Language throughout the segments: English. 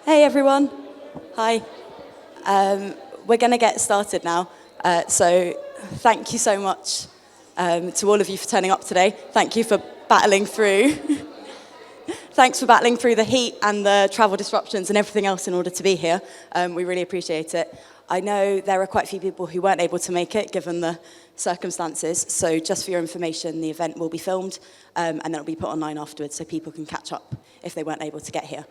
Hey everyone. Hi. We're going to get started now. So thank you so much to all of you for turning up today. Thank you for battling through. Thanks for battling through the heat and the travel disruptions and everything else in order to be here. We really appreciate it. I know there are quite a few people who weren't able to make it given the circumstances. So just for your information, the event will be filmed and then it'll be put online afterwards so people can catch up if they weren't able to get here.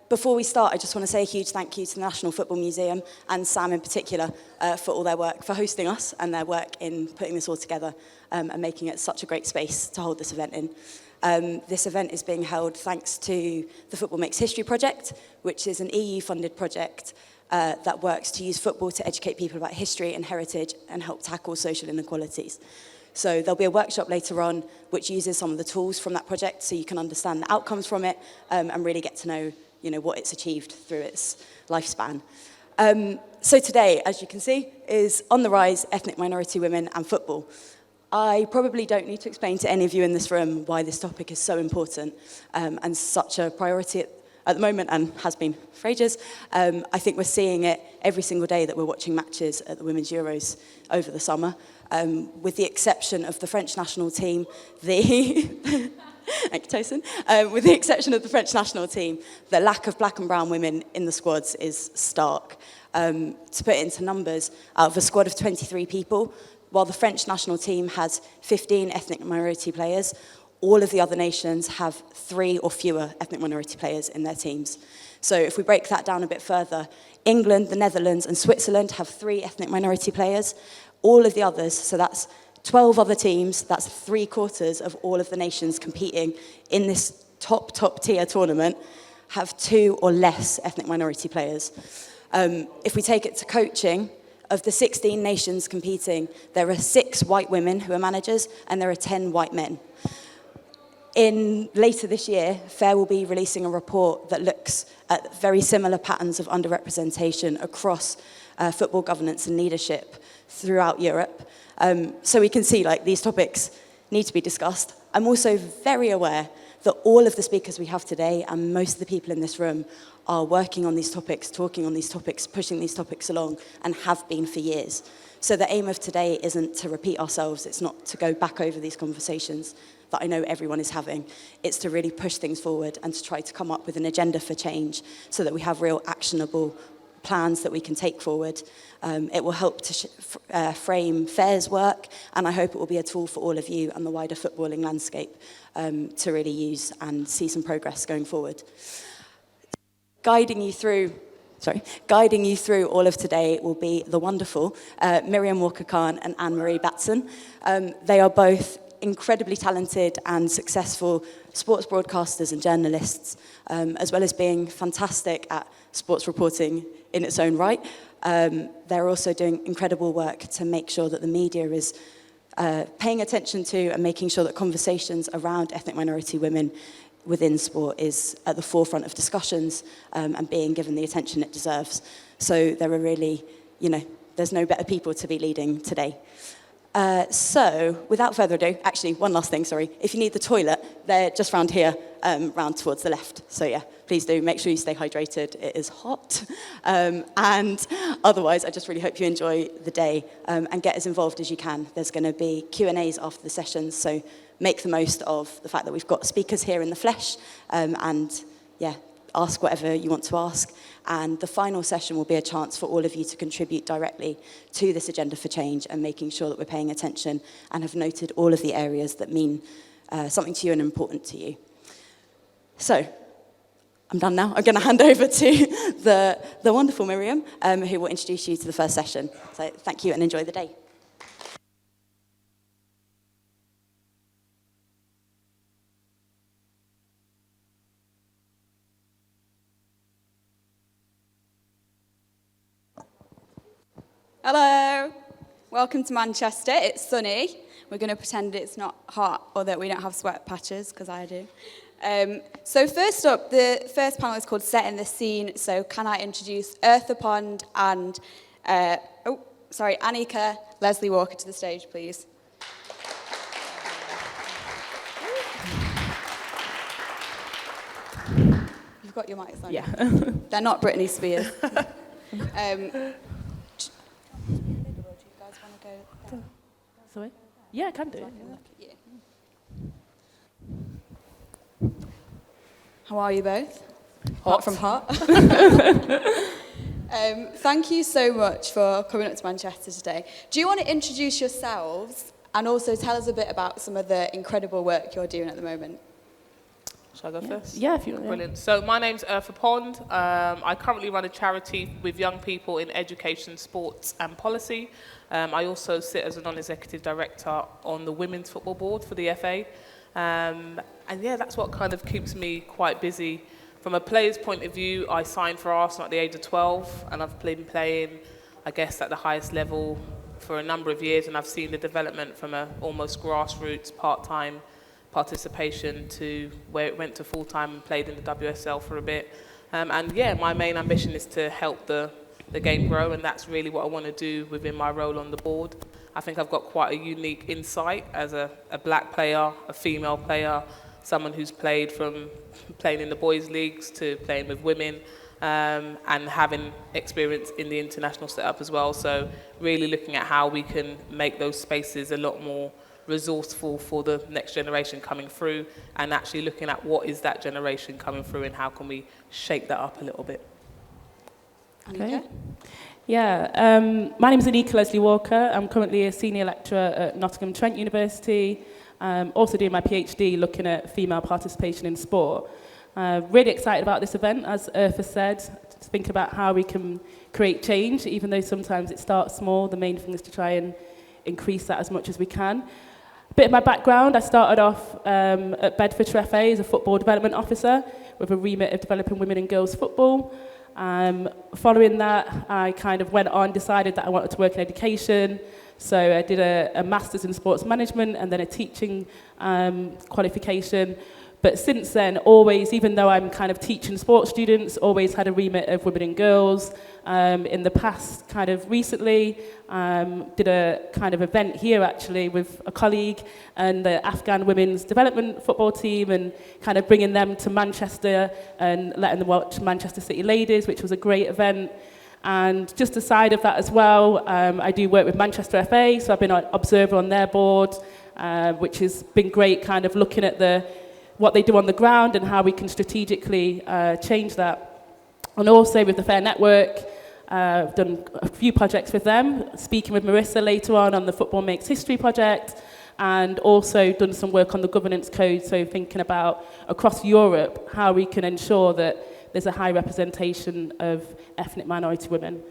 Before we start, I just want to say a huge thank you to the National Football Museum and Sam in particular for all their work, for hosting us and their work in putting this all together and making it such a great space to hold this event in. This event is being held thanks to the Football Makes History project, which is an EU-funded project that works to use football to educate people about history and heritage and help tackle social inequalities. So there'll be a workshop later on which uses some of the tools from that project so you can understand the outcomes from it and really get to know what it's achieved through its lifespan. So today, as you can see, is On the Rise, Ethnic Minority Women and Football. I probably don't need to explain to any of you in this room why this topic is so important and such a priority at the moment and has been for ages. I think we're seeing it every single day that we're watching matches at the Women's Euros over the summer. With the exception of the French national team, Thank you, Tosin. With the exception of the French national team, the lack of black and brown women in the squads is stark. To put it into numbers, out of a squad of 23 people, while the French national team has 15 ethnic minority players, all of the other nations have 3 or fewer ethnic minority players in their teams. So if we break that down a bit further, England, the Netherlands, and Switzerland have 3 ethnic minority players. All of the others, so that's 12 other teams, that's 3/4 of all of the nations competing in this top tier tournament, have 2 or less ethnic minority players. If we take it to coaching, of the 16 nations competing, there are 6 white women who are managers and there are 10 white men. Later this year, FAIR will be releasing a report that looks at very similar patterns of underrepresentation across football governance and leadership throughout Europe. So we can see these topics need to be discussed. I'm also very aware that all of the speakers we have today and most of the people in this room are working on these topics, talking on these topics, pushing these topics along, and have been for years. So the aim of today isn't to repeat ourselves. It's not to go back over these conversations that I know everyone is having. It's to really push things forward and to try to come up with an agenda for change so that we have real actionable plans that we can take forward. It will help to frame FAIR's work, and I hope it will be a tool for all of you and the wider footballing landscape to really use and see some progress going forward. Guiding you through all of today will be the wonderful Miriam Walker-Khan and Anne-Marie Batson. They are both incredibly talented and successful sports broadcasters and journalists, as well as being fantastic at sports reporting in its own right. They're also doing incredible work to make sure that the media is paying attention to and making sure that conversations around ethnic minority women within sport is at the forefront of discussions and being given the attention it deserves. So there are really, there's no better people to be leading today. So, without further ado, actually, one last thing, sorry. If you need the toilet, they're just round here, round towards the left. So yeah, please do make sure you stay hydrated. It is hot. And otherwise, I just really hope you enjoy the day and get as involved as you can. There's going to be Q&As after the sessions, so make the most of the fact that we've got speakers here in the flesh and yeah, ask whatever you want to ask. And the final session will be a chance for all of you to contribute directly to this agenda for change and making sure that we're paying attention and have noted all of the areas that mean something to you and important to you. So, I'm done now. I'm going to hand over to the wonderful Miriam, who will introduce you to the first session. So thank you and enjoy the day. Hello, welcome to Manchester. It's sunny. We're going to pretend it's not hot or that we don't have sweat patches, because I do. So first up, the first panel is called Setting the Scene. So can I introduce Eartha Pond and, Anika Leslie Walker to the stage, please. You've got your mics on. Yeah. They're not Britney Spears. Sorry? Yeah, I can do. How are you both? Hot. Apart from hot. Thank you so much for coming up to Manchester today. Do you want to introduce yourselves and also tell us a bit about some of the incredible work you're doing at the moment? Shall I go first? Yeah, if you want. Brilliant. So my name's Eartha Pond. I currently run a charity with young people in education, sports and policy. I also sit as a non-executive director on the women's football board for the FA. And yeah, that's what kind of keeps me quite busy. From a player's point of view, I signed for Arsenal at the age of 12, and I've been playing, I guess, at the highest level for a number of years, and I've seen the development from a almost grassroots part-time participation to where it went to full-time and played in the WSL for a bit. And yeah, my main ambition is to help the game grow, and that's really what I want to do within my role on the board. I think I've got quite a unique insight as a black player, a female player, someone who's played from playing in the boys' leagues to playing with women, and having experience in the international setup as well. So really looking at how we can make those spaces a lot more resourceful for the next generation coming through, and actually looking at what is that generation coming through and how can we shake that up a little bit. Anika? Yeah, my name is Anika Leslie Walker. I'm currently a senior lecturer at Nottingham Trent University. Also doing my PhD looking at female participation in sport. Really excited about this event, as Eartha said, to think about how we can create change, even though sometimes it starts small. The main thing is to try and increase that as much as we can. A bit of my background, I started off at Bedfordshire FA as a football development officer with a remit of developing women and girls football. Following that, I kind of went on, decided that I wanted to work in education. So I did a master's in sports management and then a teaching qualification. But since then, always, even though I'm kind of teaching sports students, always had a remit of women and girls. In the past, kind of recently, did a kind of event here actually with a colleague and the Afghan women's development football team, and kind of bringing them to Manchester and letting them watch Manchester City Ladies, which was a great event. And just aside of that as well, I do work with Manchester FA, so I've been an observer on their board, which has been great, kind of looking at what they do on the ground and how we can strategically change that. And also with the Fair Network, I've done a few projects with them, speaking with Marissa later on the Football Makes History project, and also done some work on the governance code, so thinking about across Europe how we can ensure that there's a high representation of ethnic minority women.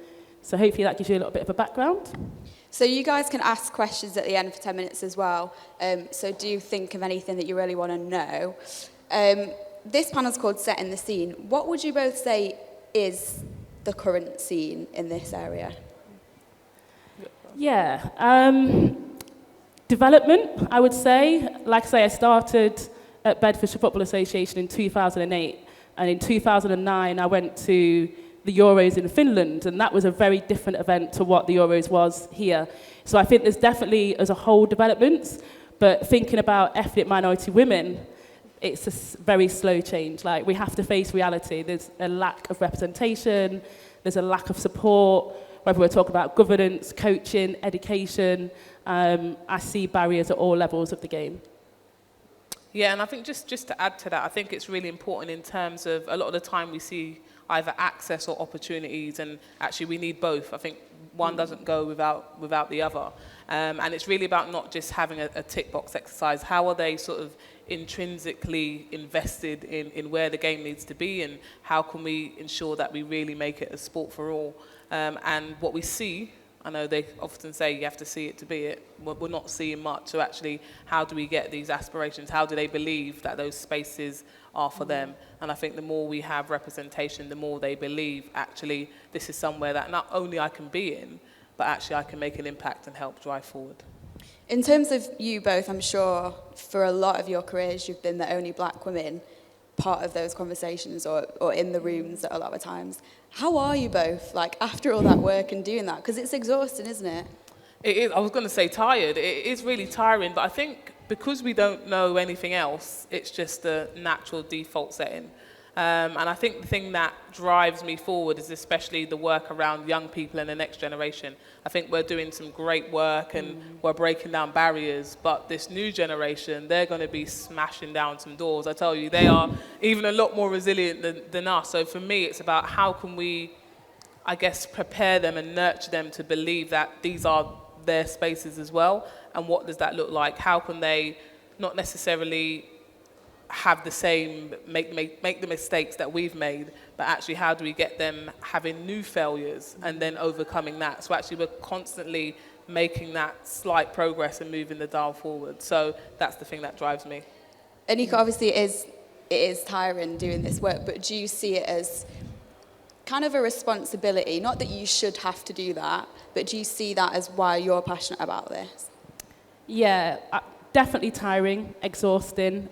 So hopefully that gives you a little bit of a background. So you guys can ask questions at the end for 10 minutes as well. So do think of anything that you really want to know. This panel's called Setting the Scene. What would you both say is the current scene in this area? Yeah, development, I would say. Like I say, I started at Bedfordshire Football Association in 2008. And in 2009, I went to the Euros in Finland, and that was a very different event to what the Euros was here. So I think there's definitely, as a whole, developments, but thinking about ethnic minority women, it's a very slow change. Like, we have to face reality. There's a lack of representation, there's a lack of support, whether we're talking about governance, coaching, education. I see barriers at all levels of the game. Yeah, and I think just to add to that, I think it's really important in terms of a lot of the time we see either access or opportunities, and actually we need both. I think one doesn't go without the other. And it's really about not just having a tick box exercise. How are they sort of intrinsically invested in where the game needs to be, and how can we ensure that we really make it a sport for all? And what we see, I know they often say you have to see it to be it. We're not seeing much. So actually, how do we get these aspirations? How do they believe that those spaces are for them? And I think the more we have representation, the more they believe, actually, this is somewhere that not only I can be in, but actually I can make an impact and help drive forward. In terms of you both, I'm sure for a lot of your careers, you've been the only black woman part of those conversations or in the rooms at a lot of times. How are you both, like, after all that work and doing that? Because it's exhausting, isn't it? It is. I was going to say tired. It is really tiring, but I think because we don't know anything else, it's just a natural default setting. And I think the thing that drives me forward is especially the work around young people and the next generation. I think we're doing some great work and we're breaking down barriers, but this new generation, they're going to be smashing down some doors. I tell you, they are even a lot more resilient than us. So for me, it's about how can we, I guess, prepare them and nurture them to believe that these are their spaces as well. And what does that look like? How can they not necessarily have the same, make the mistakes that we've made, but actually how do we get them having new failures and then overcoming that? So actually we're constantly making that slight progress and moving the dial forward. So that's the thing that drives me. Anika, obviously it is tiring doing this work, but do you see it as kind of a responsibility? Not that you should have to do that, but do you see that as why you're passionate about this? Yeah, definitely tiring, exhausting.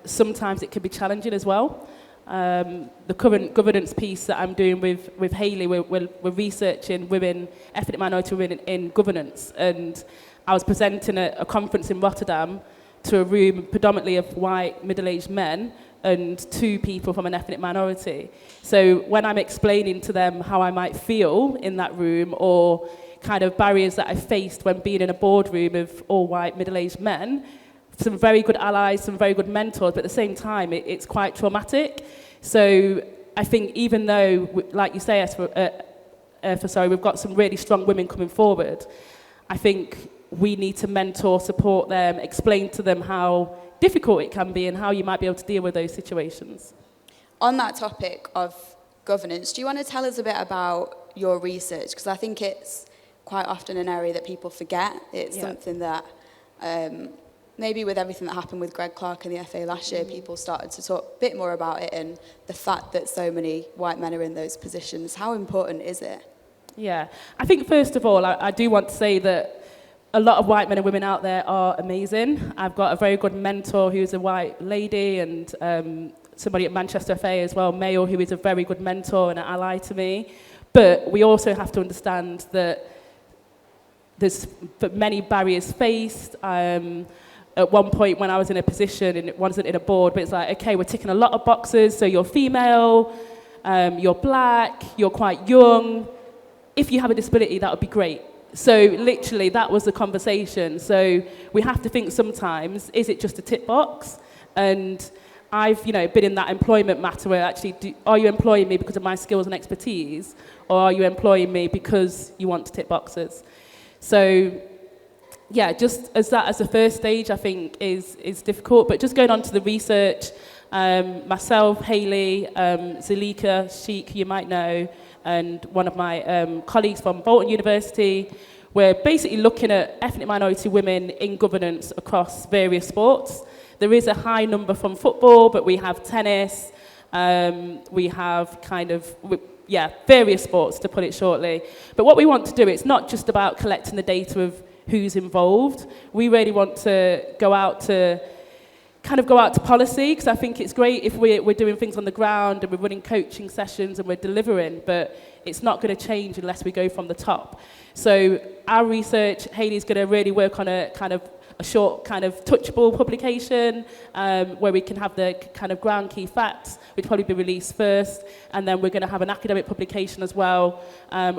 Sometimes it can be challenging as well. The current governance piece that I'm doing with Hayley, we're researching women, ethnic minority women in governance. And I was presenting at a conference in Rotterdam to a room predominantly of white middle-aged men and 2 people from an ethnic minority. So when I'm explaining to them how I might feel in that room or kind of barriers that I faced when being in a boardroom of all white middle-aged men, some very good allies, some very good mentors, but at the same time, it's quite traumatic. So I think even though, like you say, we've got some really strong women coming forward, I think we need to mentor, support them, explain to them how difficult it can be and how you might be able to deal with those situations. On that topic of governance, do you want to tell us a bit about your research? Because I think it's quite often an area that people forget. It's something that maybe with everything that happened with Greg Clark and the FA last year, people started to talk a bit more about it and the fact that so many white men are in those positions. How important is it? Yeah, I think first of all, I do want to say that a lot of white men and women out there are amazing. I've got a very good mentor who's a white lady and somebody at Manchester FA as well, Mayo, who is a very good mentor and an ally to me. But we also have to understand that there's many barriers faced. At one point when I was in a position, and it wasn't in a board, but it's like, okay, we're ticking a lot of boxes. So you're female, you're black, you're quite young. If you have a disability, that would be great. So literally, that was the conversation. So we have to think sometimes, is it just a tick box? And I've been in that employment matter where actually, are you employing me because of my skills and expertise? Or are you employing me because you want to tick boxes? So yeah, just as the first stage, I think is difficult. But just going on to the research, myself, Hayley, Zalika, Sheik, you might know, and one of my colleagues from Bolton University, we're basically looking at ethnic minority women in governance across various sports. There is a high number from football, but we have tennis, we have various sports, to put it shortly. But what we want to do, it's not just about collecting the data of who's involved. We really want to go out to policy, because I think it's great if we're doing things on the ground and we're running coaching sessions and we're delivering, but it's not going to change unless we go from the top. So our research, Hayley's going to really work on a short touchable publication where we can have the kind of ground key facts, which will probably be released first, and then we're going to have an academic publication as well,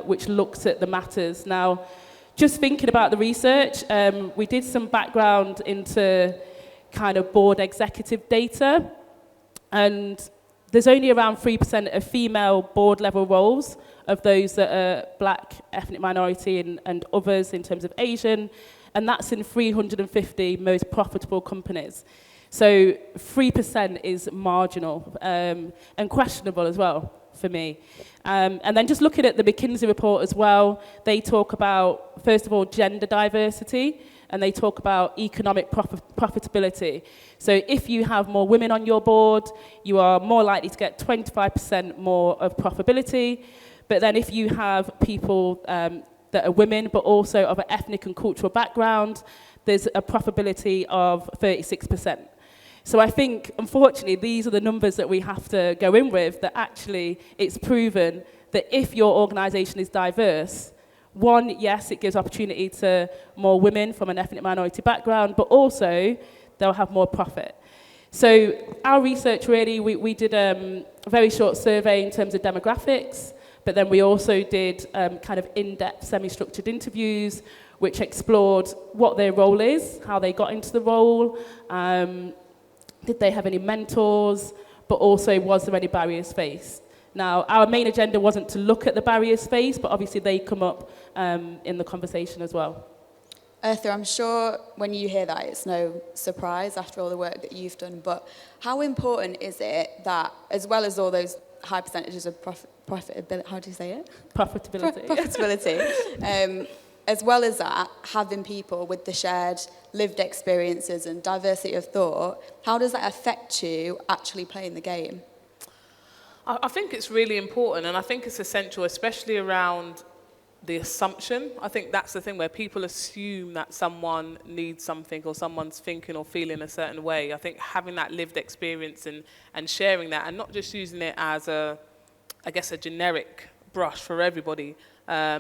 which looks at the matters. Now, just thinking about the research, we did some background into kind of board executive data, and there's only around 3% of female board level roles of those that are black, ethnic minority and others in terms of Asian, and that's in 350 most profitable companies. So 3% is marginal and questionable as well for me. And then just looking at the McKinsey report as well, they talk about, first of all, gender diversity, and they talk about economic profitability. So if you have more women on your board, you are more likely to get 25% more of profitability. But then if you have people that are women, but also of an ethnic and cultural background, there's a profitability of 36%. So I think, unfortunately, these are the numbers that we have to go in with, that actually it's proven that if your organisation is diverse, one, yes, it gives opportunity to more women from an ethnic minority background, but also they'll have more profit. So our research really, we did a very short survey in terms of demographics, but then we also did kind of in-depth semi-structured interviews which explored what their role is, how they got into the role, did they have any mentors, but also was there any barriers faced. Now, our main agenda wasn't to look at the barriers faced, but obviously they come up in the conversation as well. Eartha, I'm sure when you hear that, it's no surprise after all the work that you've done, but how important is it that, as well as all those high percentages of profitability, how do you say it? Profitability. Profitability. As well as that, having people with the shared lived experiences and diversity of thought, how does that affect you actually playing the game? I think it's really important, and I think it's essential, especially around the assumption. I think that's the thing where people assume that someone needs something or someone's thinking or feeling a certain way. I think having that lived experience and sharing that and not just using it as a generic brush for everybody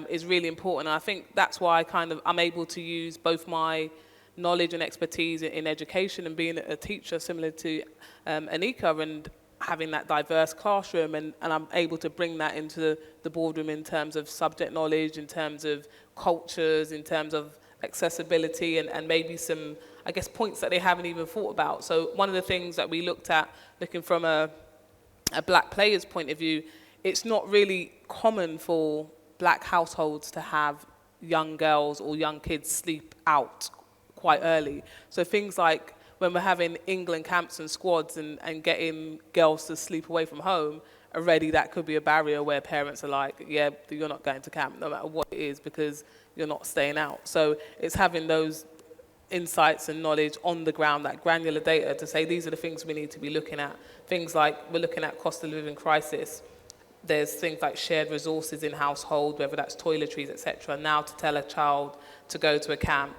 is really important. And I think that's why I'm able to use both my knowledge and expertise in education and being a teacher similar to Anika and having that diverse classroom, and I'm able to bring that into the boardroom in terms of subject knowledge, in terms of cultures, in terms of accessibility, and maybe some, points that they haven't even thought about. So one of the things that we looked at, looking from a black player's point of view, it's not really common for black households to have young girls or young kids sleep out quite early. So things like when we're having England camps and squads and getting girls to sleep away from home, already that could be a barrier where parents are like, yeah, you're not going to camp no matter what it is because you're not staying out. So it's having those insights and knowledge on the ground, that granular data to say these are the things we need to be looking at. Things like we're looking at cost of living crisis. There's things like shared resources in household, whether that's toiletries, etc. Now to tell a child to go to a camp,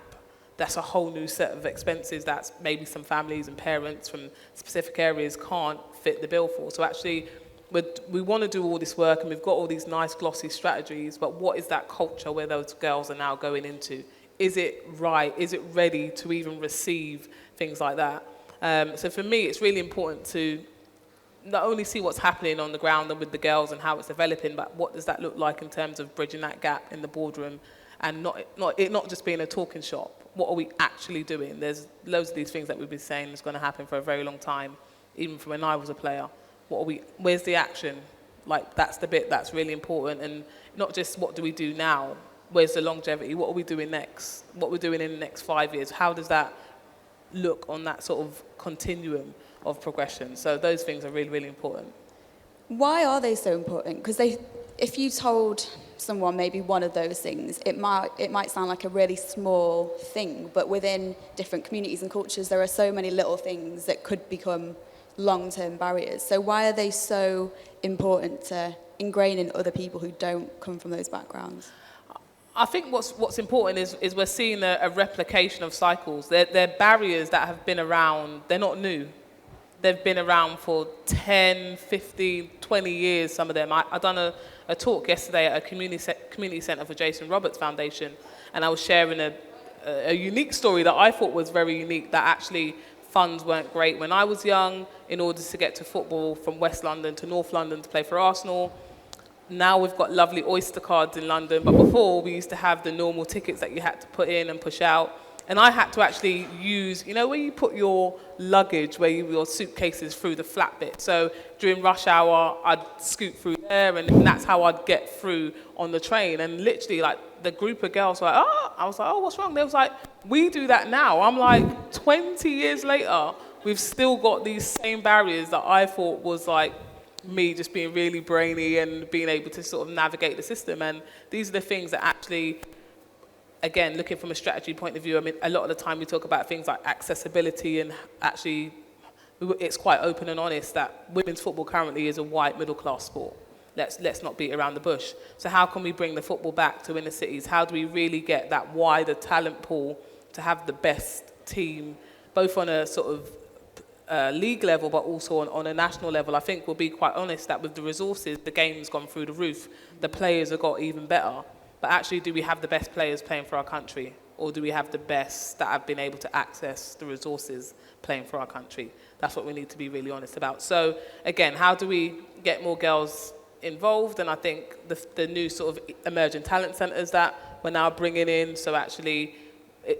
that's a whole new set of expenses that maybe some families and parents from specific areas can't fit the bill for. So actually, we want to do all this work and we've got all these nice glossy strategies, but what is that culture where those girls are now going into? Is it right? Is it ready to even receive things like that? So for me, it's really important to not only see what's happening on the ground and with the girls and how it's developing, but what does that look like in terms of bridging that gap in the boardroom and not just being a talking shop. What are we actually doing? There's loads of these things that we've been saying is going to happen for a very long time, even from when I was a player. Where's the action? Like, that's the bit that's really important. And not just what do we do now? Where's the longevity? What are we doing next? What we're doing in the next 5 years? How does that look on that sort of continuum of progression? So those things are really, really important. Why are they so important? Because if you told someone maybe one of those things, it might sound like a really small thing, but within different communities and cultures, there are so many little things that could become long-term barriers. So why are they so important to ingrain in other people who don't come from those backgrounds? I think what's important is we're seeing a replication of cycles. They're barriers that have been around. They're not new. They've been around for 10, 15, 20 years, some of them. I done a talk yesterday at a community centre for Jason Roberts Foundation, and I was sharing a unique story that I thought was very unique, that actually funds weren't great when I was young in order to get to football from West London to North London to play for Arsenal. Now we've got lovely Oyster cards in London, but before we used to have the normal tickets that you had to put in and push out. And I had to actually use, where you put your luggage, your suitcases through the flat bit. So during rush hour, I'd scoot through there, and that's how I'd get through on the train. And literally, like, the group of girls were like, I was like, what's wrong? They was like, we do that now. I'm like, 20 years later, we've still got these same barriers that I thought was like me just being really brainy and being able to sort of navigate the system. And these are the things that actually, again, looking from a strategy point of view, I mean, a lot of the time we talk about things like accessibility, and actually it's quite open and honest that women's football currently is a white middle class sport. Let's not beat around the bush. So how can we bring the football back to inner cities? How do we really get that wider talent pool to have the best team, both on a sort of league level, but also on a national level? I think we'll be quite honest that with the resources, the game's gone through the roof. The players have got even better. But actually, do we have the best players playing for our country? or do we have the best that have been able to access the resources playing for our country? That's what we need to be really honest about. So again, how do we get more girls involved? And I think the new sort of emerging talent centres that we're now bringing in, so actually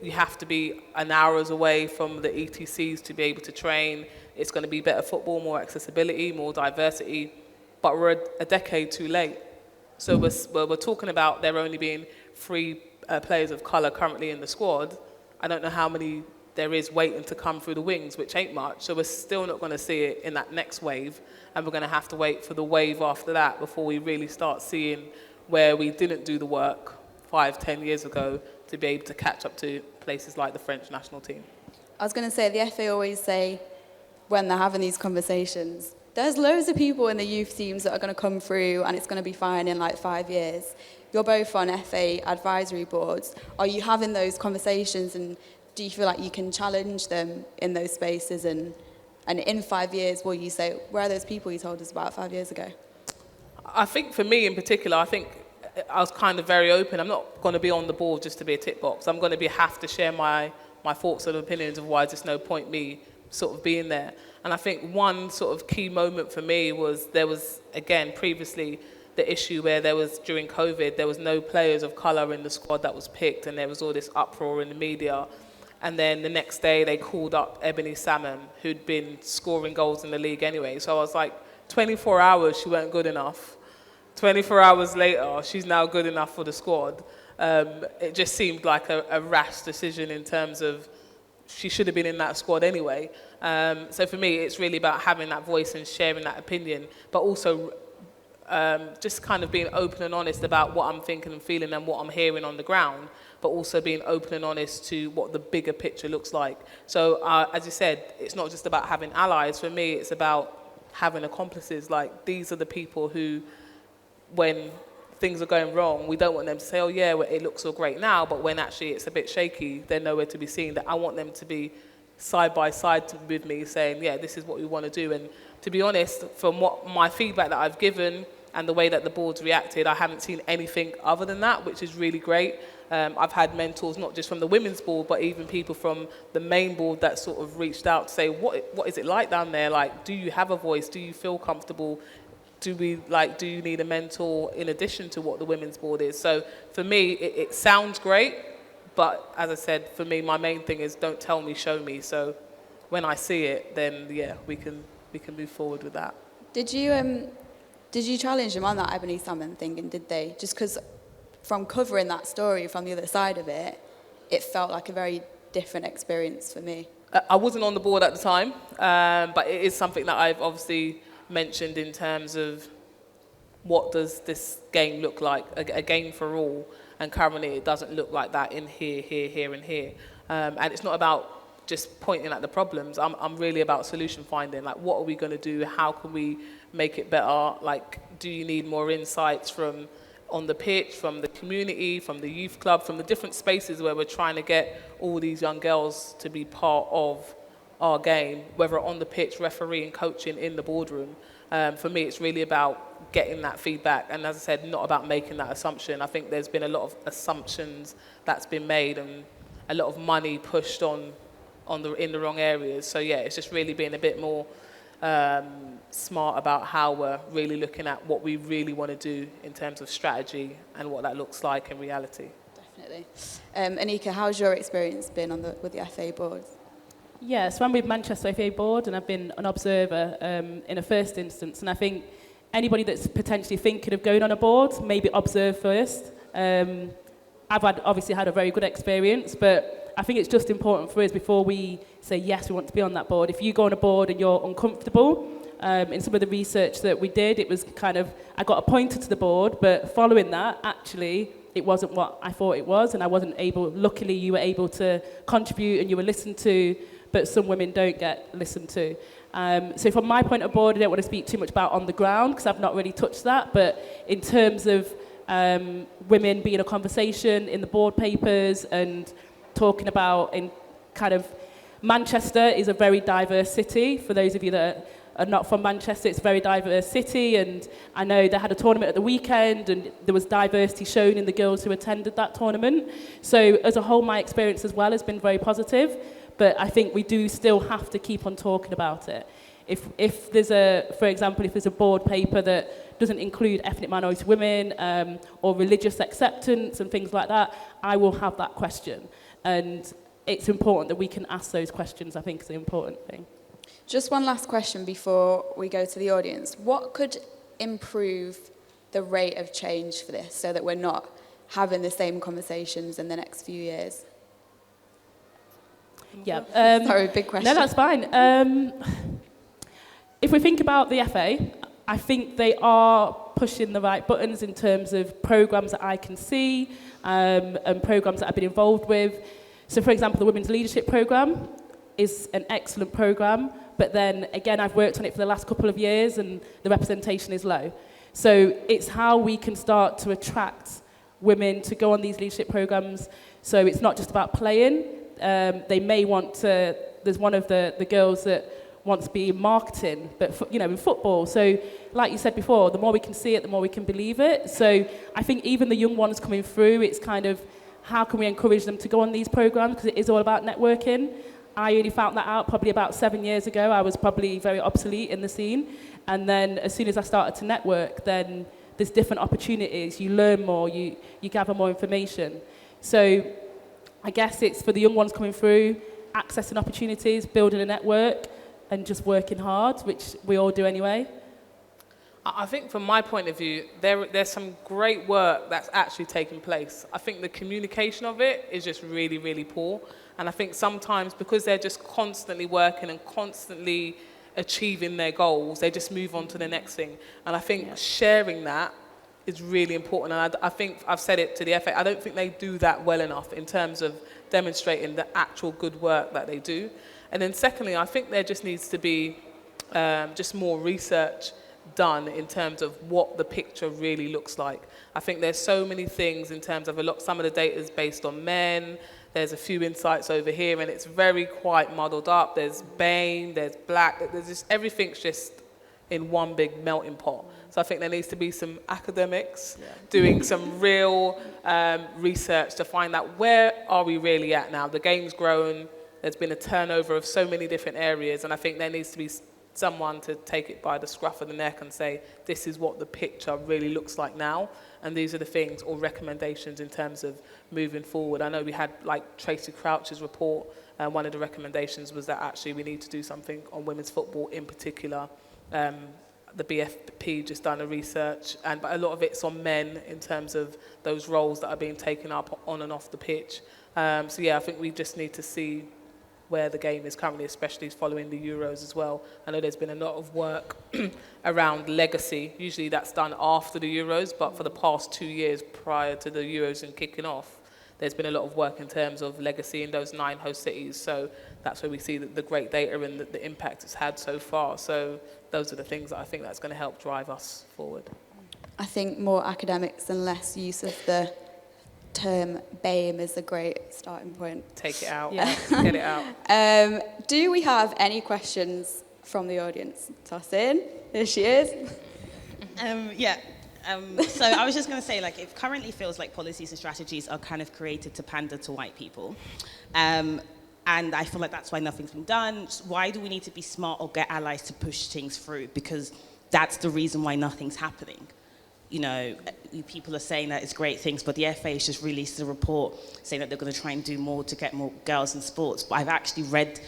you have to be an hours away from the ETCs to be able to train. It's going to be better football, more accessibility, more diversity, but we're a decade too late. So we're talking about there only being 3 players of colour currently in the squad. I don't know how many there is waiting to come through the wings, which ain't much. So we're still not going to see it in that next wave, and we're going to have to wait for the wave after that before we really start seeing where we didn't do the work 5-10 years ago to be able to catch up to places like the French national team. I was going to say, the FA always say, when they're having these conversations, there's loads of people in the youth teams that are going to come through and it's going to be fine in like 5 years. You're both on FA advisory boards. Are you having those conversations, and do you feel like you can challenge them in those spaces? And in 5 years, will you say, where are those people you told us about 5 years ago? I think for me in particular, I think I was kind of very open. I'm not going to be on the board just to be a tick box. I'm going to have to share my thoughts and opinions of why there's no point me sort of being there. And I think one sort of key moment for me was there was, again, previously the issue where there was, during COVID, there was no players of colour in the squad that was picked, and there was all this uproar in the media. And then the next day they called up Ebony Salmon, who'd been scoring goals in the league anyway. So I was like, 24 hours, she weren't good enough. 24 hours later, she's now good enough for the squad. It just seemed like a rash decision in terms of she should have been in that squad anyway. So for me, it's really about having that voice and sharing that opinion, but also just kind of being open and honest about what I'm thinking and feeling and what I'm hearing on the ground, but also being open and honest to what the bigger picture looks like. So as you said, it's not just about having allies. For me, it's about having accomplices. Like, these are the people who, when things are going wrong, we don't want them to say, oh yeah, well, it looks all great now, but when actually it's a bit shaky, they're nowhere to be seen. That I want them to be side by side with me saying, yeah, this is what we want to do. And to be honest, from what my feedback that I've given and the way that the board's reacted, I haven't seen anything other than that, which is really great. I've had mentors, not just from the women's board, but even people from the main board that sort of reached out to say, what is it like down there? Like, do you have a voice? Do you feel comfortable? Do you need a mentor in addition to what the women's board is? So for me, it sounds great, but as I said, for me, my main thing is don't tell me, show me. So when I see it, then yeah, we can move forward with that. Did you challenge them on that Ebony Salmon thing, and did they? Just because from covering that story from the other side of it, it felt like a very different experience for me. I wasn't on the board at the time, but it is something that I've obviously mentioned in terms of what does this game look like, a game for all, and currently it doesn't look like that in here, and here. And it's not about just pointing at the problems. I'm really about solution finding. Like, what are we going to do? How can we make it better? Like, do you need more insights from on the pitch, from the community, from the youth club, from the different spaces where we're trying to get all these young girls to be part of our game, whether on the pitch, refereeing, coaching, in the boardroom. For me, it's really about getting that feedback, and as I said, not about making that assumption. I think there's been a lot of assumptions that's been made and a lot of money pushed in the wrong areas. So yeah, it's just really being a bit more smart about how we're really looking at what we really want to do in terms of strategy and what that looks like in reality. Definitely. Anika, how's your experience been with the FA board? Yeah, so I'm with Manchester FA Board, and I've been an observer in a first instance. And I think anybody that's potentially thinking of going on a board, maybe observe first. I've obviously had a very good experience, but I think it's just important for us before we say, yes, we want to be on that board. If you go on a board and you're uncomfortable, in some of the research that we did, it was kind of, I got appointed to the board, but following that, actually, it wasn't what I thought it was, and I wasn't able, luckily you were able to contribute and you were listened to, but some women don't get listened to. So from my point of board, I don't want to speak too much about on the ground because I've not really touched that, but in terms of women being a conversation in the board papers and talking about in kind of, Manchester is a very diverse city. For those of you that are not from Manchester. It's a very diverse city, and I know they had a tournament at the weekend, and there was diversity shown in the girls who attended that tournament. So as a whole, my experience as well has been very positive, but I think we do still have to keep on talking about it. If there's for example, if there's a board paper that doesn't include ethnic minority women or religious acceptance and things like that, I will have that question. And it's important that we can ask those questions, I think is the important thing. Just one last question before we go to the audience. What could improve the rate of change for this so that we're not having the same conversations in the next few years? Yeah. Sorry, big question. No, that's fine. If we think about the FA, I think they are pushing the right buttons in terms of programmes that I can see and programmes that I've been involved with. So, for example, the Women's Leadership Programme is an excellent programme, but then, again, I've worked on it for the last couple of years and the representation is low. So it's how we can start to attract women to go on these leadership programmes. So it's not just about playing. They may want to, there's one of the girls that wants to be in marketing, but in football. So like you said before, the more we can see it, the more we can believe it. So I think even the young ones coming through, it's kind of how can we encourage them to go on these programs, because it is all about networking. I only found that out probably about 7 years ago. I was probably very obsolete in the scene. And then as soon as I started to network, then there's different opportunities. You learn more, you gather more information. So I guess it's for the young ones coming through, accessing opportunities, building a network, and just working hard, which we all do anyway. I think from my point of view, there's some great work that's actually taking place. I think the communication of it is just really, really poor. And I think sometimes because they're just constantly working and constantly achieving their goals, they just move on to the next thing. And I think sharing that is really important. And I think I've said it to the FA, I don't think they do that well enough in terms of demonstrating the actual good work that they do. And then secondly, I think there just needs to be just more research done in terms of what the picture really looks like. I think there's so many things in terms of some of the data is based on men. There's a few insights over here, and it's very quite muddled up. There's BAME, there's black, there's just everything's just in one big melting pot. So I think there needs to be some academics doing some real research to find out where are we really at now. The game's grown. There's been a turnover of so many different areas, and I think there needs to be someone to take it by the scruff of the neck and say, this is what the picture really looks like now, and these are the things or recommendations in terms of moving forward. I know we had like Tracy Crouch's report, and one of the recommendations was that actually we need to do something on women's football in particular. The BFP just done a research, but a lot of it's on men in terms of those roles that are being taken up on and off the pitch. So yeah, I think we just need to see where the game is currently, especially following the Euros as well. I know there's been a lot of work around legacy. Usually that's done after the Euros, but for the past 2 years prior to the Euros and kicking off, there's been a lot of work in terms of legacy in those 9 host cities. So that's where we see the great data and the impact it's had so far. So those are the things that I think that's going to help drive us forward. I think more academics and less use of the term BAME is a great starting point. Take it out. Yeah. Get it out. Do we have any questions from the audience? Toss in. There she is. So I was just going to say, like, it currently feels like policies and strategies are kind of created to pander to white people. And I feel like that's why nothing's been done. Why do we need to be smart or get allies to push things through? Because that's the reason why nothing's happening. You know, people are saying that it's great things, but the FA has just released a report saying that they're going to try and do more to get more girls in sports. But I've actually read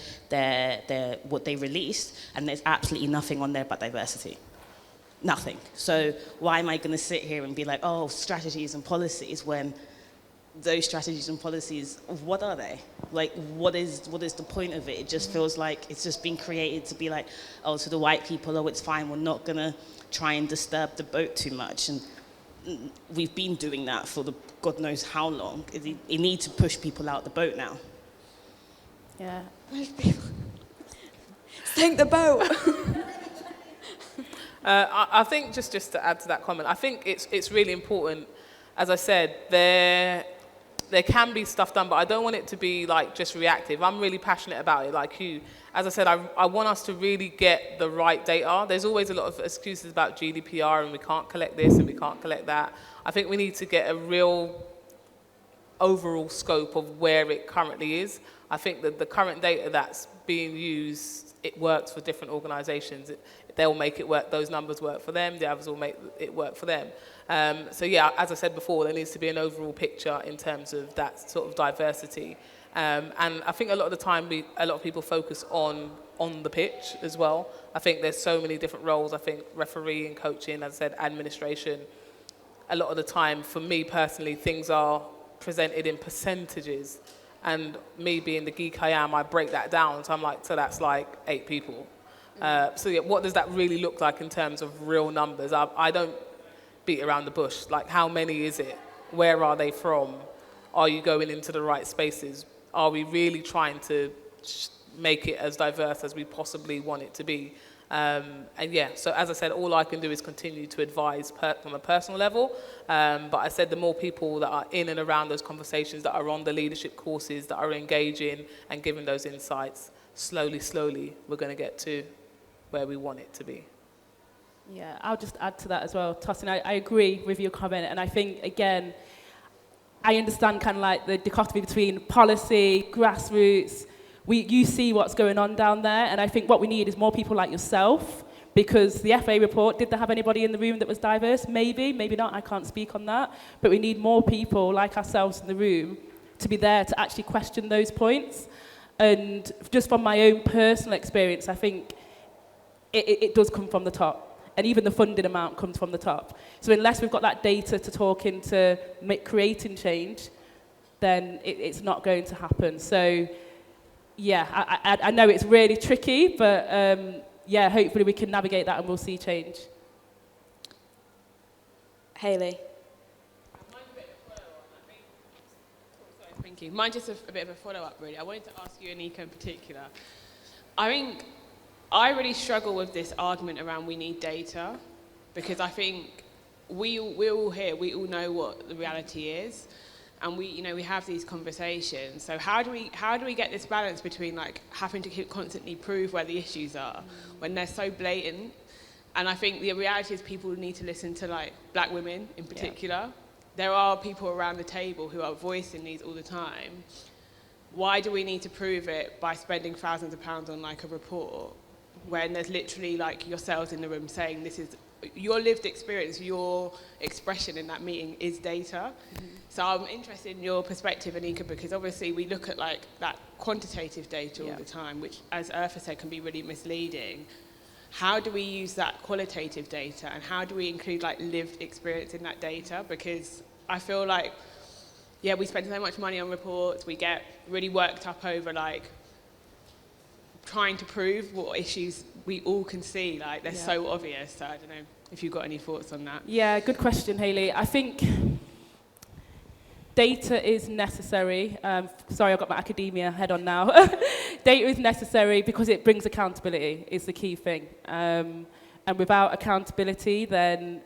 what they released, and there's absolutely nothing on there about diversity. Nothing. So why am I going to sit here and be like, oh, strategies and policies, when those strategies and policies, what are they? Like, what is the point of it? It just feels like it's just been created to be like, oh, to the white people, oh, it's fine, we're not going to try and disturb the boat too much. And we've been doing that for God knows how long. You need to push people out the boat now. Yeah. Sink the boat. I think just to add to that comment, I think it's really important. As I said, there's there can be stuff done, but I don't want it to be like just reactive. I'm really passionate about it, like you. As I said, I want us to really get the right data. There's always a lot of excuses about GDPR and we can't collect this and we can't collect that. I think we need to get a real overall scope of where it currently is. I think that the current data that's being used, it works for different organisations. They'll make it work, those numbers work for them, the others will make it work for them. So yeah, as I said before, there needs to be an overall picture in terms of that sort of diversity. And I think a lot of the time, a lot of people focus on the pitch as well. I think there's so many different roles. I think refereeing, coaching, as I said, administration. A lot of the time, for me personally, things are presented in percentages. And me being the geek I am, I break that down. So I'm like, so that's like 8 people. So yeah, what does that really look like in terms of real numbers? I don't beat around the bush. Like, how many is it? Where are they from? Are you going into the right spaces? Are we really trying to make it as diverse as we possibly want it to be? And yeah, so as I said, all I can do is continue to advise from a personal level. But I said the more people that are in and around those conversations, that are on the leadership courses, that are engaging and giving those insights, slowly, we're going to get to where we want it to be. Yeah, I'll just add to that as well, Tosin. I agree with your comment, and I think, again, I understand kind of like the dichotomy between policy, grassroots. You see what's going on down there, and I think what we need is more people like yourself, because the FA report, did they have anybody in the room that was diverse? Maybe not, I can't speak on that, but we need more people like ourselves in the room to be there to actually question those points. And just from my own personal experience, I think it does come from the top. And even the funding amount comes from the top. So unless we've got that data to talk into creating change, then it's not going to happen. So yeah, I know it's really tricky, but yeah, hopefully we can navigate that and we'll see change. Hayley. Thank you. Mine's just a bit of a follow-up, really. I wanted to ask you, Anika, in particular. I think I really struggle with this argument around we need data, because I think we're all here, we all know what the reality is, and we have these conversations. So how do we get this balance between like having to constantly prove where the issues are when they're so blatant? And I think the reality is people need to listen to like black women in particular. Yeah. There are people around the table who are voicing these all the time. Why do we need to prove it by spending thousands of pounds on like a report when there's literally like yourselves in the room saying this is your lived experience, your expression in that meeting is data. Mm-hmm. So I'm interested in your perspective, Anika, because obviously we look at like that quantitative data all the time, which, as Eartha said, can be really misleading. How do we use that qualitative data, and how do we include like lived experience in that data? Because I feel like, yeah, we spend so much money on reports, we get really worked up over like trying to prove what issues we all can see, like they're so obvious. So I don't know if you've got any thoughts on that. Yeah, good question, Hayley. I think data is necessary. Sorry, I've got my academia head on now. Data is necessary because it brings accountability, is the key thing. And without accountability, then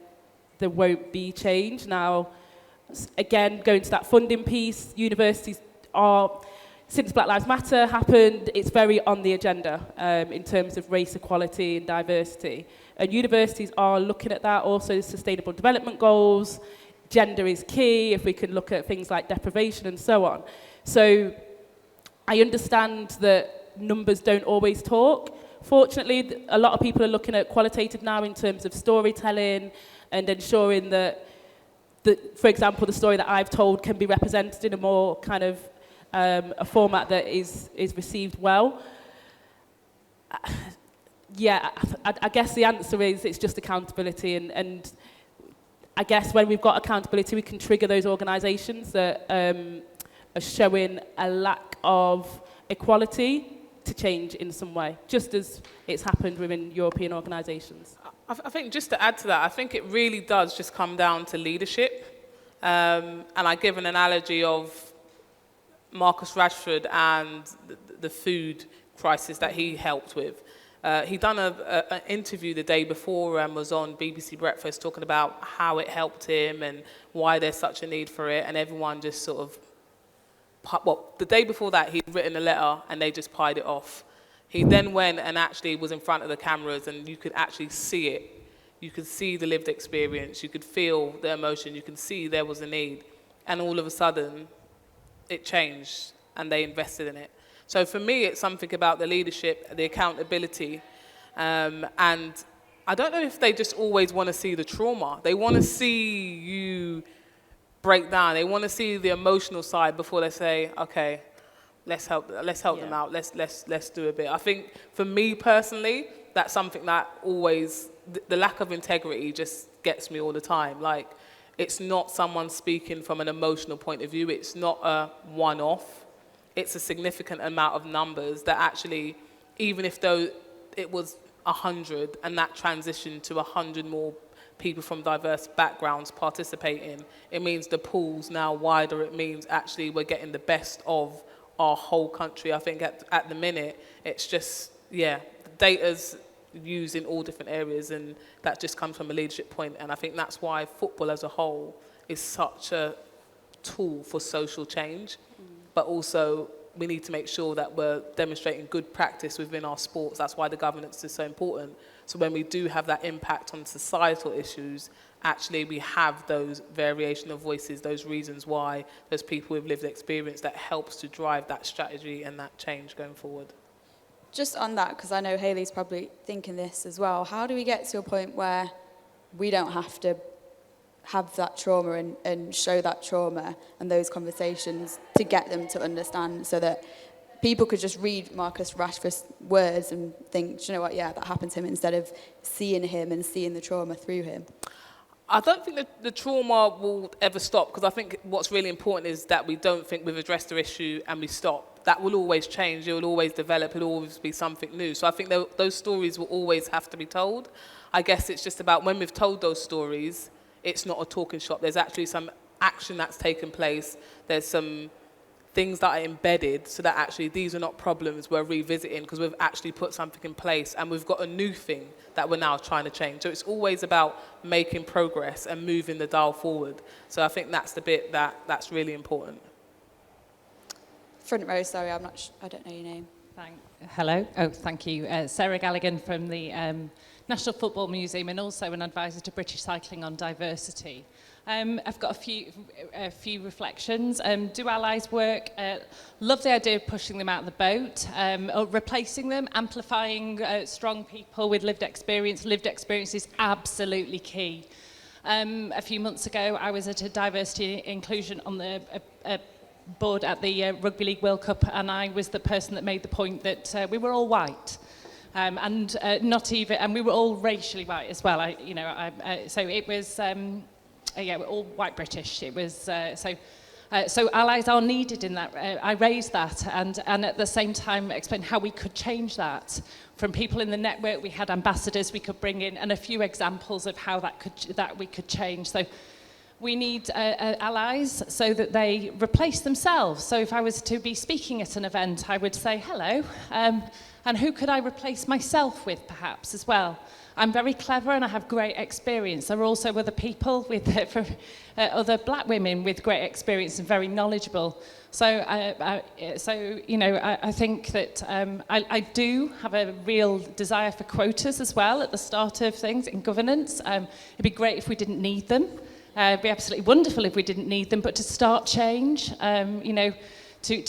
there won't be change. Now, again, going to that funding piece, universities are, since Black Lives Matter happened, it's very on the agenda in terms of race equality and diversity. And universities are looking at that, also sustainable development goals. Gender is key, if we can look at things like deprivation and so on. So I understand that numbers don't always talk. Fortunately, a lot of people are looking at qualitative now in terms of storytelling and ensuring that, for example, the story that I've told can be represented in a more kind of a format that is received well. Yeah, I guess the answer is it's just accountability, and I guess when we've got accountability, we can trigger those organisations that are showing a lack of equality to change in some way, just as it's happened within European organisations. I think just to add to that, I think it really does just come down to leadership. And I give an analogy of Marcus Rashford and the food crisis that he helped with. He'd done an interview the day before and was on BBC Breakfast talking about how it helped him and why there's such a need for it, and everyone just sort of the day before that, he'd written a letter and they just pied it off. He then went and actually was in front of the cameras, and you could actually see it. You could see the lived experience. You could feel the emotion. You could see there was a need. And all of a sudden, it changed, and they invested in it. So for me, it's something about the leadership, the accountability. And I don't know if they just always want to see the trauma. They want to see you break down. They want to see the emotional side before they say, okay, let's help them out. Let's do a bit. I think for me personally, that's something that always, the lack of integrity just gets me all the time. Like, it's not someone speaking from an emotional point of view. It's not a one-off. It's a significant amount of numbers that actually, even if though it was 100 and that transitioned to 100 more people from diverse backgrounds participating, it means the pool's now wider. It means actually we're getting the best of our whole country. I think at the minute, it's just, the data's used in all different areas, and that just comes from a leadership point. And I think that's why football as a whole is such a tool for social change. But also, we need to make sure that we're demonstrating good practice within our sports. That's why the governance is so important. So when we do have that impact on societal issues, actually we have those variation of voices, those reasons why, those people with lived experience that helps to drive that strategy and that change going forward. Just on that, because I know Hayley's probably thinking this as well, how do we get to a point where we don't have to have that trauma and show that trauma and those conversations to get them to understand, so that people could just read Marcus Rashford's words and think, do you know what, that happened to him, instead of seeing him and seeing the trauma through him? I don't think that the trauma will ever stop, because I think what's really important is that we don't think we've addressed the issue and we stop. That will always change, it will always develop, it will always be something new. So I think those stories will always have to be told. I guess it's just about when we've told those stories, it's not a talking shop. There's actually some action that's taken place. There's some things that are embedded so that actually these are not problems we're revisiting, because we've actually put something in place and we've got a new thing that we're now trying to change. So it's always about making progress and moving the dial forward. So I think that's the bit that's really important. Front row, sorry, I don't know your name. Hello. Oh, thank you. Sarah Galligan from the National Football Museum, and also an advisor to British Cycling on diversity. I've got a few reflections. Do allies work? Love the idea of pushing them out of the boat, or replacing them, amplifying strong people with lived experience. Lived experience is absolutely key. A few months ago, I was at a diversity inclusion on the board at the Rugby League World Cup, and I was the person that made the point that we were all white. And we were all racially white as well. So it was, we're all white British. It was so allies are needed in that. I raised that, and at the same time explained how we could change that. From people in the network, we had ambassadors we could bring in, and a few examples of how that we could change. So we need allies so that they replace themselves. So if I was to be speaking at an event, I would say, hello, and who could I replace myself with, perhaps, as well? I'm very clever and I have great experience. There are also other people other black women with great experience and very knowledgeable. So, I think that I do have a real desire for quotas as well at the start of things in governance. It'd be great if we didn't need them. It'd be absolutely wonderful if we didn't need them, but to start change, to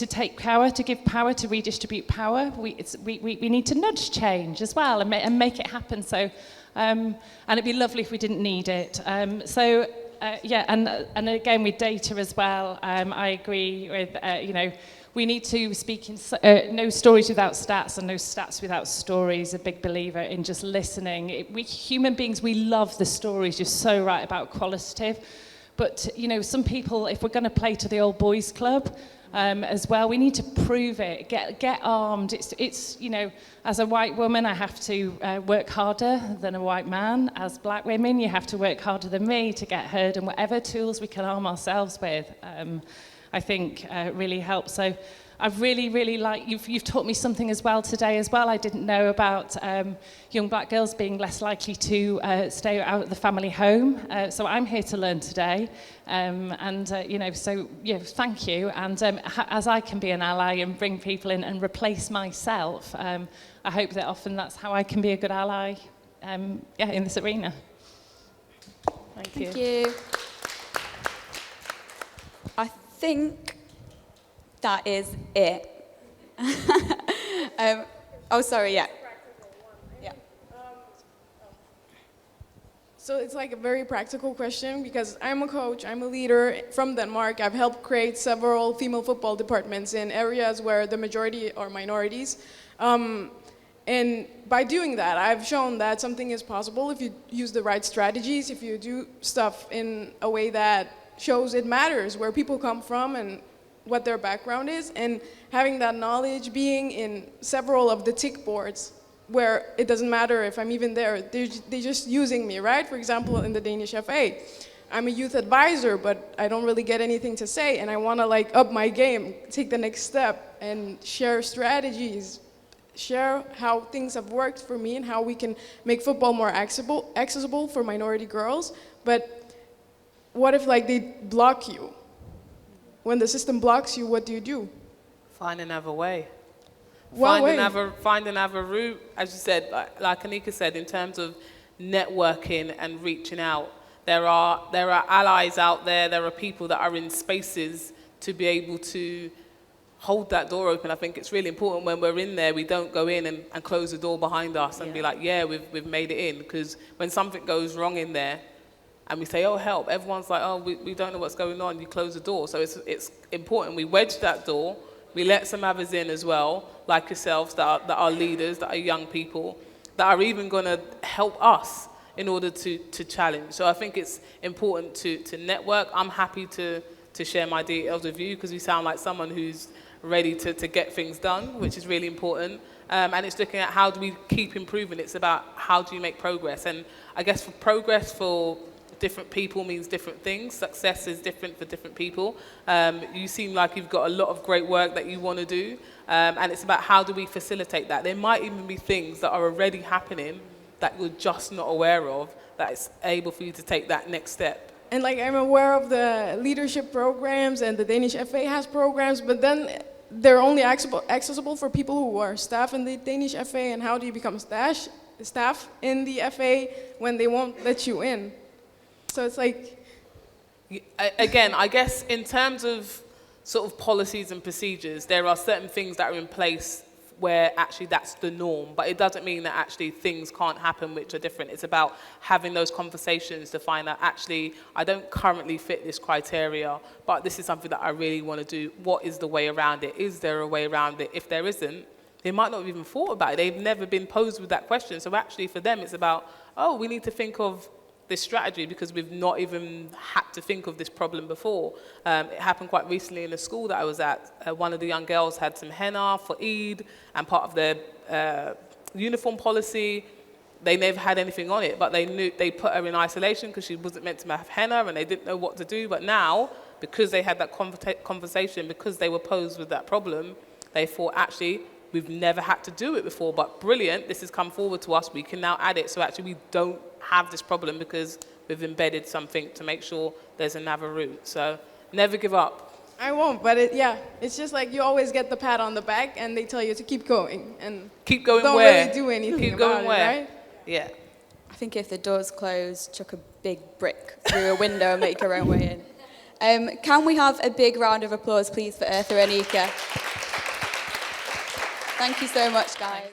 take power, to give power, to redistribute power, we need to nudge change as well and make it happen. So, and it'd be lovely if we didn't need it. And again with data as well, I agree with we need to speak in no stories without stats and no stats without stories. A big believer in just listening. We human beings, we love the stories. You're so right about qualitative. But, some people, if we're going to play to the old boys club as well, we need to prove it, get armed. It's as a white woman, I have to work harder than a white man. As black women, you have to work harder than me to get heard. And whatever tools we can arm ourselves with, I think really helps. So I've really like, you've taught me something as well today as well. I didn't know about young black girls being less likely to stay out of the family home. So I'm here to learn today. Thank you. And as I can be an ally and bring people in and replace myself, I hope that often that's how I can be a good ally in this arena. Thank you. I think that is it. Yeah. So it's like a very practical question because I'm a coach, I'm a leader from Denmark. I've helped create several female football departments in areas where the majority are minorities. And by doing that, I've shown that something is possible if you use the right strategies, if you do stuff in a way that shows it matters where people come from and what their background is, and having that knowledge, being in several of the tick boards where it doesn't matter if I'm even there, they're just using me, right? For example, in the Danish FA, I'm a youth advisor, but I don't really get anything to say, and I want to like up my game, take the next step, and share strategies, share how things have worked for me and how we can make football more accessible for minority girls. But what if like they block you? When the system blocks you, what do? Find another way. What way? Find another route. As you said, like Anika said, in terms of networking and reaching out, there are allies out there. There are people that are in spaces to be able to hold that door open. I think it's really important when we're in there, we don't go in and close the door behind us and be like, yeah, we've made it in. Because when something goes wrong in there, and we say, oh, help, everyone's like, oh, we don't know what's going on, you close the door. So it's important we wedge that door, we let some others in as well, like yourselves, that are leaders, that are young people, that are even going to help us in order to challenge. So I think it's important to network. I'm happy to share my details with you because you sound like someone who's ready to get things done, which is really important. And it's looking at how do we keep improving. It's about how do you make progress. And I guess for progress for different people means different things. Success is different for different people. You seem like you've got a lot of great work that you want to do. And it's about how do we facilitate that. There might even be things that are already happening that you're just not aware of, that it's able for you to take that next step. And like I'm aware of the leadership programs and the Danish FA has programs, but then they're only accessible for people who are staff in the Danish FA. And how do you become staff in the FA when they won't let you in? So it's like... Again, I guess in terms of sort of policies and procedures, there are certain things that are in place where actually that's the norm, but it doesn't mean that actually things can't happen which are different. It's about having those conversations to find out, actually, I don't currently fit this criteria, but this is something that I really want to do. What is the way around it? Is there a way around it? If there isn't, they might not have even thought about it. They've never been posed with that question. So actually for them, it's about, oh, we need to think of this strategy because we've not even had to think of this problem before. It happened quite recently in a school that I was at. One of the young girls had some henna for Eid, and part of their uniform policy, they never had anything on it, but they put her in isolation because she wasn't meant to have henna and they didn't know what to do. But now, because they had that conversation, because they were posed with that problem, they thought, actually, we've never had to do it before, but brilliant, this has come forward to us, we can now add it. So actually we don't have this problem because we've embedded something to make sure there's another route. So never give up. I won't, but it's just like you always get the pat on the back and they tell you to keep going. And keep going don't where? Really do anything keep about going it, where? right? Yeah. I think if the door's closed, chuck a big brick through a window and make your own way in. Can we have a big round of applause, please, for Eartha and Anika? Thank you so much, guys.